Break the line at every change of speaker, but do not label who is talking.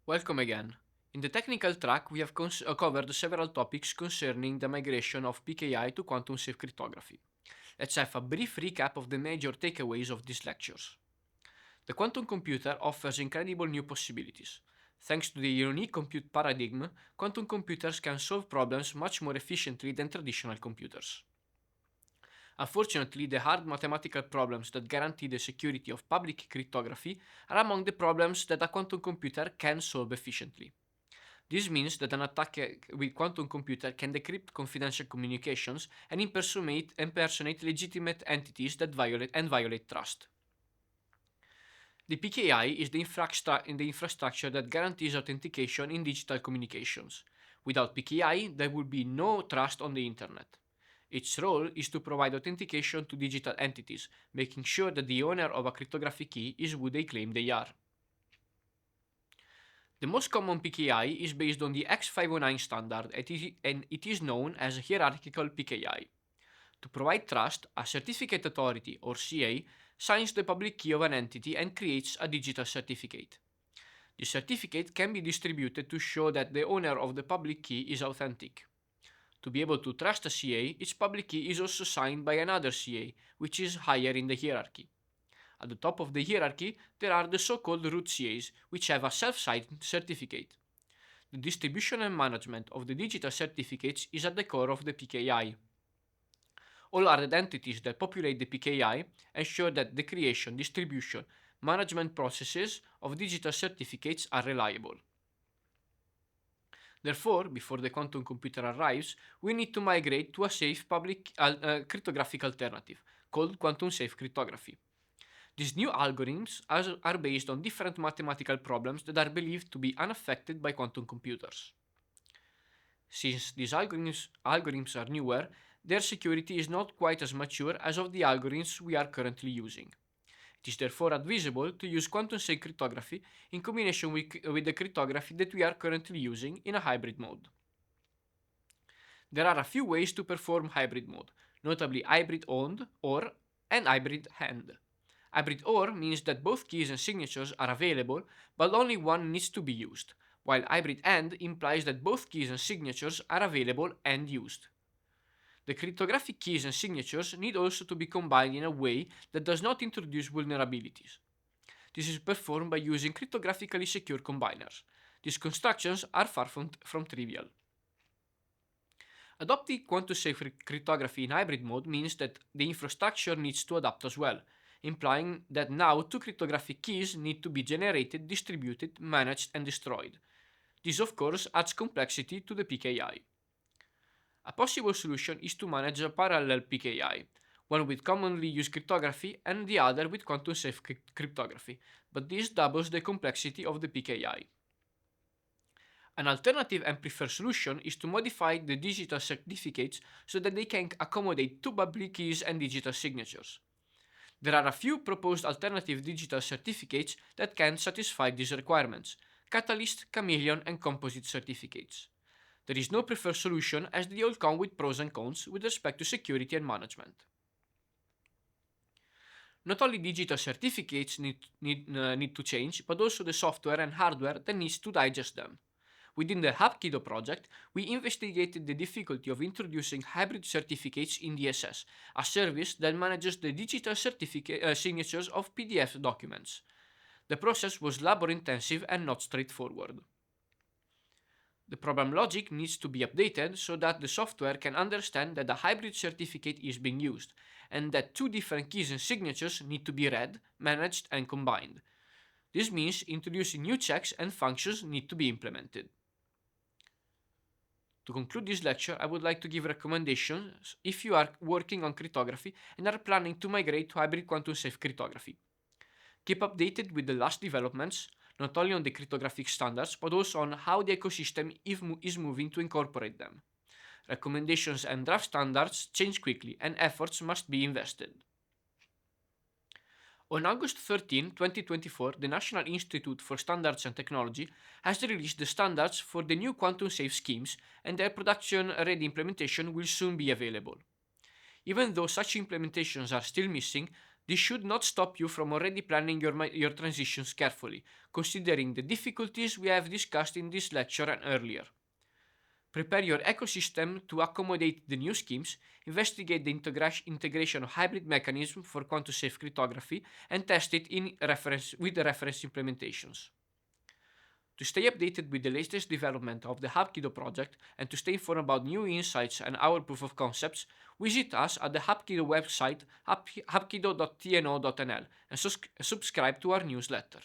Welcome again. In the technical track, we have covered several topics concerning the migration of PKI to quantum safe cryptography. Let's have a brief recap of the major takeaways of these lectures. The quantum computer offers incredible new possibilities. Thanks to the unique compute paradigm, quantum computers can solve problems much more efficiently than traditional computers. Unfortunately, the hard mathematical problems that guarantee the security of public cryptography are among the problems that a quantum computer can solve efficiently. This means that an attacker with quantum computer can decrypt confidential communications and impersonate legitimate entities that violate trust. The PKI is the infrastructure that guarantees authentication in digital communications. Without PKI, there would be no trust on the internet. Its role is to provide authentication to digital entities, making sure that the owner of a cryptographic key is who they claim they are. The most common PKI is based on the X509 standard and it is known as a hierarchical PKI. To provide trust, a certificate authority, or CA, signs the public key of an entity and creates a digital certificate. The certificate can be distributed to show that the owner of the public key is authentic. To be able to trust a CA, its public key is also signed by another CA, which is higher in the hierarchy. At the top of the hierarchy, there are the so-called root CAs, which have a self-signed certificate. The distribution and management of the digital certificates is at the core of the PKI. All are entities that populate the PKI ensure that the creation, distribution, management processes of digital certificates are reliable. Therefore, before the quantum computer arrives, we need to migrate to a safe public cryptographic alternative called quantum safe cryptography. These new algorithms are based on different mathematical problems that are believed to be unaffected by quantum computers. Since these algorithms are newer, their security is not quite as mature as of the algorithms we are currently using. It is therefore advisable to use quantum safe cryptography in combination with the cryptography that we are currently using in a hybrid mode. There are a few ways to perform hybrid mode, notably hybrid OND or and hybrid AND. Hybrid OR means that both keys and signatures are available, but only one needs to be used, while hybrid AND implies that both keys and signatures are available and used. The cryptographic keys and signatures need also to be combined in a way that does not introduce vulnerabilities. This is performed by using cryptographically secure combiners. These constructions are far from trivial. Adopting quantum safe cryptography in hybrid mode means that the infrastructure needs to adapt as well, implying that now two cryptographic keys need to be generated, distributed, managed, and destroyed. This, of course, adds complexity to the PKI. A possible solution is to manage a parallel PKI, one with commonly used cryptography and the other with quantum safe cryptography, but this doubles the complexity of the PKI. An alternative and preferred solution is to modify the digital certificates so that they can accommodate two public keys and digital signatures. There are a few proposed alternative digital certificates that can satisfy these requirements: Catalyst, Chameleon, and Composite certificates. There is no preferred solution as they all come with pros and cons with respect to security and management. Not only digital certificates need to change, but also the software and hardware that needs to digest them. Within the Hapkido project, we investigated the difficulty of introducing hybrid certificates in DSS, a service that manages the digital signatures of PDF documents. The process was labor-intensive and not straightforward. The program logic needs to be updated so that the software can understand that a hybrid certificate is being used, and that two different keys and signatures need to be read, managed, and combined. This means introducing new checks and functions need to be implemented. To conclude this lecture, I would like to give recommendations if you are working on cryptography and are planning to migrate to hybrid quantum safe cryptography. Keep updated with the last developments, not only on the cryptographic standards, but also on how the ecosystem is moving to incorporate them. Recommendations and draft standards change quickly, and efforts must be invested. On August 13, 2024, the National Institute for Standards and Technology has released the standards for the new quantum safe schemes, and their production-ready implementation will soon be available. Even though such implementations are still missing, This should not stop you from already planning your transitions carefully, considering the difficulties we have discussed in this lecture and earlier. Prepare your ecosystem to accommodate the new schemes, investigate the integration of hybrid mechanisms for quantum-safe cryptography, and test it with the reference implementations. To stay updated with the latest development of the Hapkido project and to stay informed about new insights and our proof of concepts, visit us at the Hapkido website hapkido.tno.nl and subscribe to our newsletter.